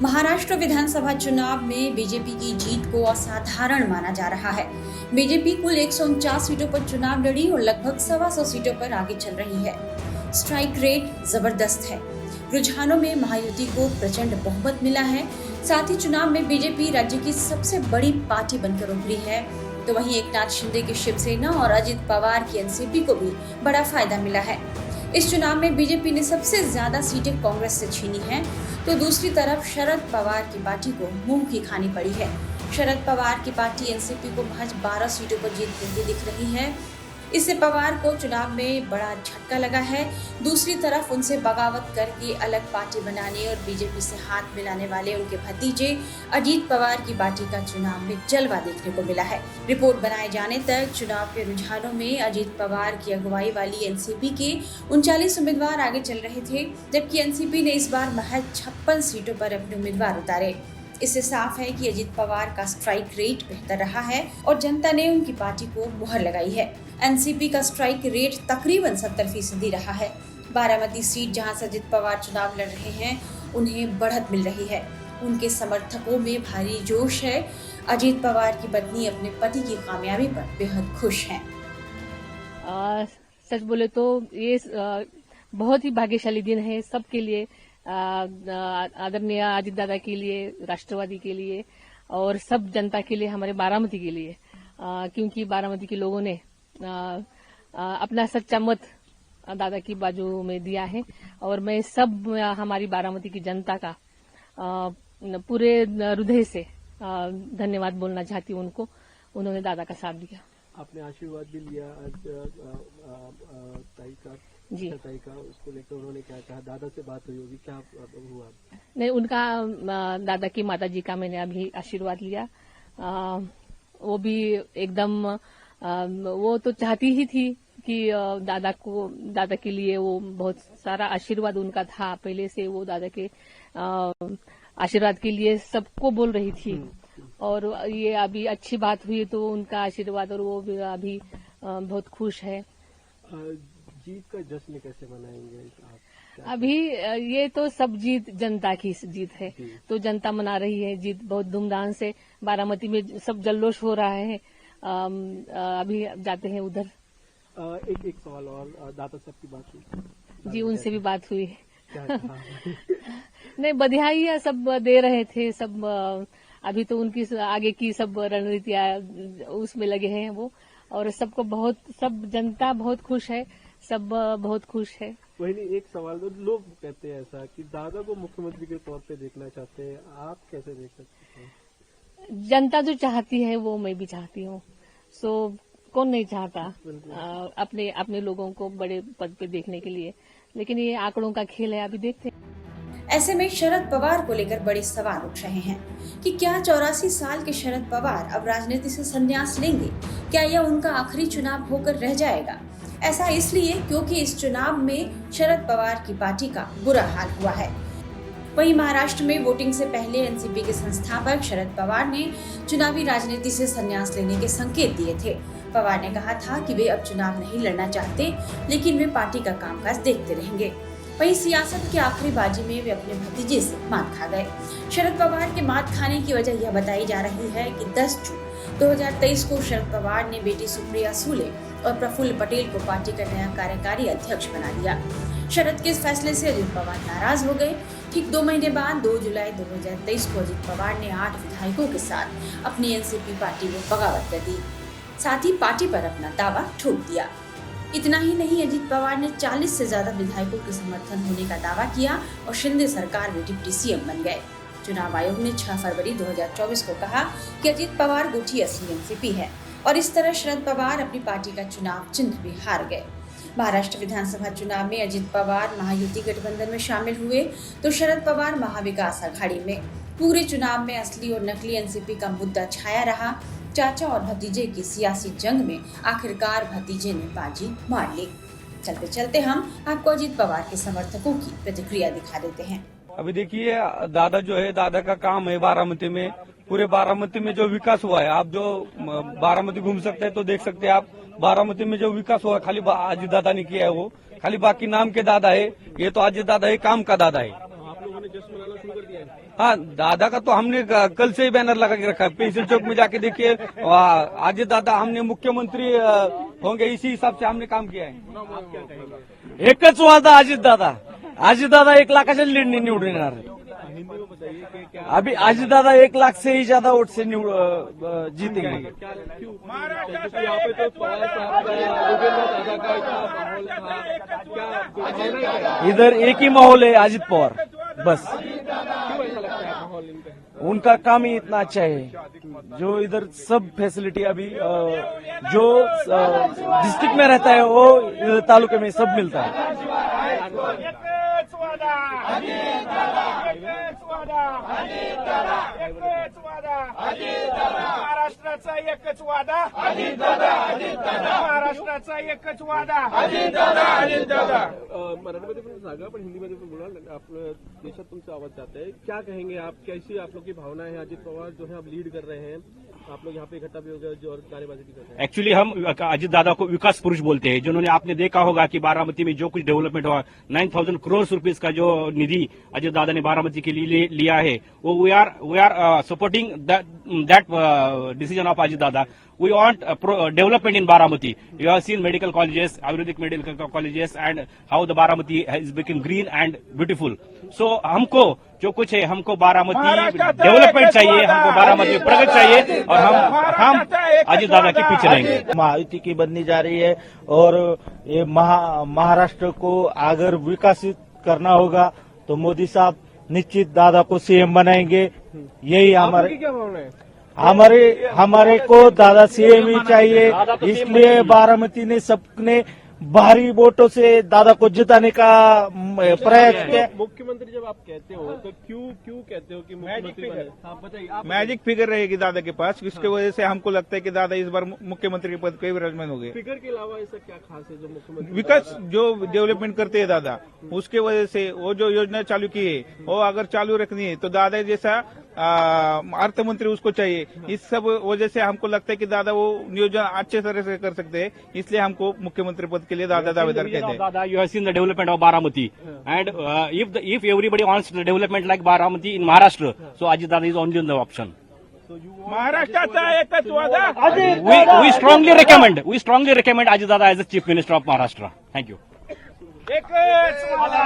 महाराष्ट्र विधानसभा चुनाव में बीजेपी की जीत को असाधारण माना जा रहा है। बीजेपी कुल 149 सीटों पर चुनाव लड़ी और लगभग 125 सीटों पर आगे चल रही है। स्ट्राइक रेट जबरदस्त है। रुझानों में महायुति को प्रचंड बहुमत मिला है। साथ ही चुनाव में बीजेपी राज्य की सबसे बड़ी पार्टी बनकर उभरी है। तो वहीं एकनाथ शिंदे की शिवसेना और अजित पवार की एनसीपी को भी बड़ा फायदा मिला है। इस चुनाव में बीजेपी ने सबसे ज्यादा सीटें कांग्रेस से छीनी हैं, तो दूसरी तरफ शरद पवार की पार्टी को मुंह की खानी पड़ी है। शरद पवार की पार्टी एनसीपी को महज 12 सीटों पर जीत मिलती दिख रही है। इससे पवार को चुनाव में बड़ा झटका लगा है। दूसरी तरफ उनसे बगावत करके अलग पार्टी बनाने और बीजेपी से हाथ मिलाने वाले उनके भतीजे अजीत पवार की पार्टी का चुनाव में जलवा देखने को मिला है। रिपोर्ट बनाए जाने तक चुनाव के रुझानों में अजीत पवार की अगुवाई वाली एनसीपी के 39 उम्मीदवार आगे चल रहे थे, जबकि एनसीपी ने इस बार महज 56 सीटों पर अपने उम्मीदवार उतारे। इससे साफ है कि अजित पवार का स्ट्राइक रेट बेहतर रहा है और जनता ने उनकी पार्टी को मुहर लगाई है। एनसीपी का स्ट्राइक रेट तकरीबन 70% रहा है। बारामती सीट जहां से अजित पवार चुनाव लड़ रहे हैं, उन्हें बढ़त मिल रही है। उनके समर्थकों में भारी जोश है। अजित पवार की पत्नी अपने पति की कामयाबी पर बेहद खुश हैं। सच बोले तो ये बहुत ही भाग्यशाली दिन है सबके लिए, आदरणीय अजित दादा के लिए, राष्ट्रवादी के लिए और सब जनता के लिए, हमारे बारामती के लिए, क्योंकि बारामती के लोगों ने अपना सच्चा मत दादा की बाजू में दिया है। और मैं सब हमारी बारामती की जनता का पूरे हृदय से धन्यवाद बोलना चाहती हूँ उनको। उन्होंने दादा का साथ दिया। आपने आशीर्वाद भी लिया आज ताई का जी, ताई का, उसको लेकर उन्होंने क्या कहा? दादा से बात हुई होगी, क्या हुआ? नहीं, उनका दादा की माता जी का मैंने अभी आशीर्वाद लिया। वो भी एकदम वो तो चाहती ही थी कि दादा के लिए वो बहुत सारा आशीर्वाद उनका था पहले से। वो दादा के आशीर्वाद के लिए सबको बोल रही थी और ये अभी अच्छी बात हुई तो उनका आशीर्वाद, और वो भी अभी बहुत खुश है। जीत का जश्न कैसे मनाएंगे आप? अभी ये तो सब जीत जनता की जीत है, तो जनता मना रही है जीत बहुत धूमधाम से। बारामती में सब जल्लोष हो रहा है। अभी जाते हैं उधर। एक सवाल और, दादा साहब की बात हुई? जी, उनसे भी बात हुई। नहीं, बधाइयाँ सब दे रहे थे सब। अभी तो उनकी आगे की सब रणनीतियाँ उसमें लगे हैं वो, और सबको सब जनता बहुत खुश है, सब बहुत खुश है। वही नहीं, एक सवाल, तो लोग कहते हैं ऐसा कि दादा को मुख्यमंत्री के तौर पे देखना चाहते हैं, आप कैसे देख सकते हैं? जनता जो चाहती है वो मैं भी चाहती हूँ। सो कौन नहीं चाहता अपने लोगों को बड़े पद पे देखने के लिए, लेकिन ये आंकड़ों का खेल है, अभी देखते हैं। ऐसे में शरद पवार को लेकर बड़े सवाल उठ रहे हैं कि क्या 84 साल के शरद पवार अब राजनीति से संन्यास लेंगे? क्या यह उनका आखिरी चुनाव होकर रह जाएगा? ऐसा इसलिए क्योंकि इस चुनाव में शरद पवार की पार्टी का बुरा हाल हुआ है। वहीं महाराष्ट्र में वोटिंग से पहले एनसीपी के संस्थापक शरद पवार ने चुनावी राजनीति से संन्यास लेने के संकेत दिए थे। पवार ने कहा था कि वे अब चुनाव नहीं लड़ना चाहते, लेकिन वे पार्टी का कामकाज देखते रहेंगे। वहीं सियासत की आखिरी बाजी में वे अपने भतीजे से मात खा गए। शरद पवार के मात खाने की वजह यह बताई जा रही है कि 10 जून 2023 को शरद पवार ने बेटी सुप्रिया सूले और प्रफुल्ल पटेल को पार्टी का नया कार्यकारी अध्यक्ष बना दिया। शरद के इस फैसले से अजित पवार नाराज हो गए। ठीक 2 महीने बाद 2 जुलाई 2023 को अजित पवार ने 8 विधायकों के साथ अपनी एनसीपी पार्टी में बगावत कर दी। साथ ही पार्टी पर अपना दावा ठोक दिया। इतना ही नहीं, अजित पवार ने 40 से ज्यादा विधायकों के समर्थन होने का दावा किया और शिंदे सरकार में डिप्टी सीएम बन गए। चुनाव आयोग ने 6 फरवरी 2024 को कहा कि अजित पवार गुठी असली एनसीपी है, और इस तरह शरद पवार अपनी पार्टी का चुनाव चिन्ह भी हार गए। महाराष्ट्र विधानसभा चुनाव में अजित पवार महायुति गठबंधन में शामिल हुए, तो शरद पवार महाविकास आघाड़ी में। पूरे चुनाव में असली और नकली एनसीपी का मुद्दा छाया रहा। चाचा और भतीजे की सियासी जंग में आखिरकार भतीजे ने बाजी मार ली। चलते चलते हम आपको अजित पवार के समर्थकों की प्रतिक्रिया दिखा देते हैं। अभी देखिए, दादा जो है, दादा का काम है बारामती में, पूरे बारामती में जो विकास हुआ है, आप जो बारामती घूम सकते हैं तो देख सकते हैं आप, बारामती में जो विकास हुआ खाली अजित दादा ने किया है वो, खाली बाकी नाम के दादा है, ये तो अजित दादा है, काम का दादा है। ने जश्न मनाना शुरू कर दिया है? हाँ, दादा का तो हमने कल से ही बैनर लगा के रखा है। पेंसिल चौक में जाके देखिए, आज दादा हमने मुख्यमंत्री होंगे इसी हिसाब से हमने काम किया है। आप क्या कहेंगे? एकच वादा अजितदादा 1 लाखाच्या लीडने निवडून येणार आहे. हिंदी में बताइए कि क्या अभी अजितदादा 1 लाख से ही ज्यादा वोट से जीतेंगे. क्या क्यों? क्योंकि यहाँ पे तो पवार साहब का योगेंद्र दादा का इतना माहौल था, क्या भावना क्या है? इधर एक ही माहौल है, अजित पवार बस. क्यों ऐसा लगता है माहौल इनका? उनका काम ही इतना अच्छा है, जो इधर सब फैसिलिटी अभी जो डिस्ट्रिक्ट में रहता है वो इधर तालुके में सब मिलता है. महाराष्ट्राचा एकच वादा, महाराष्ट्राचा एकच वादा. मराठीमध्ये पण सांगा, पण हिंदीमध्ये पण बोला. आप देशात तुमचा आवाज जाता है, क्या कहेंगे आप? कैसी आप लोग की भावना है? अजित पवार जो है अब लीड कर रहे हैं, आप लोग यहाँ पे इकट्ठा भी हो गए जो और नारेबाजी भी कर रहे हैं. एक्चुअली हम अजित दादा को विकास पुरुष बोलते हैं, जिन्होंने आपने देखा होगा कि बारामती में जो कुछ डेवलपमेंट हुआ, 9,000 करोड़ रुपीस का जो निधि अजित दादा ने बारामती के लिए लिया है, वो we are supporting that decision of Ajit Dada. We want development in Baramati. You have seen medical colleges, Ayurvedic medical colleges, and how the Baramati is become green and beautiful. So हमको जो कुछ है, हमको बारामती डेवलपमेंट चाहिए, हमको बारामती प्रगति चाहिए, और हम अजित दादा के पीछे रहेंगे. महायुति की बननी जा रही है और ये महाराष्ट्र को अगर विकसित करना होगा तो मोदी साहब निश्चित दादा को सीएम बनाएंगे. यही आपकी क्या भावना है? हमारे को दादा सीएम ही चाहिए, इसलिए बारामती ने सबने भारी वोटों से दादा को जिताने का प्रयास किया. मुख्यमंत्री जब आप कहते हो तो क्यों कहते हो कि मुख्यमंत्री बने? आप बताइए. आप मैजिक फिगर रहेगी दादा के पास, जिसकी वजह से हमको लगता है कि दादा इस बार मुख्यमंत्री के पद के विराजमान हो गए. फिगर के अलावा ऐसा क्या खास है जो मुख्यमंत्री? विकास जो डेवलपमेंट करते हैं दादा, उसके वजह से वो जो योजना चालू की है वो अगर चालू रखनी है तो दादा जैसा अर्थ मंत्री उसको चाहिए. इस सब वजह से हमको लगता है कि दादा वो नियोजन अच्छे तरह से कर सकते हैं, इसलिए हमको मुख्यमंत्री पद के लिए दादा दावेदार कहते हैं. Dada, you have seen the development of Baramati, and if everybody wants the development like Baramati in Maharashtra, so Ajit Dada is only the option. महाराष्ट्राचा एकच वादा. We strongly recommend Ajit Dada as the Chief Minister of Maharashtra. Thank you. एकच वादा.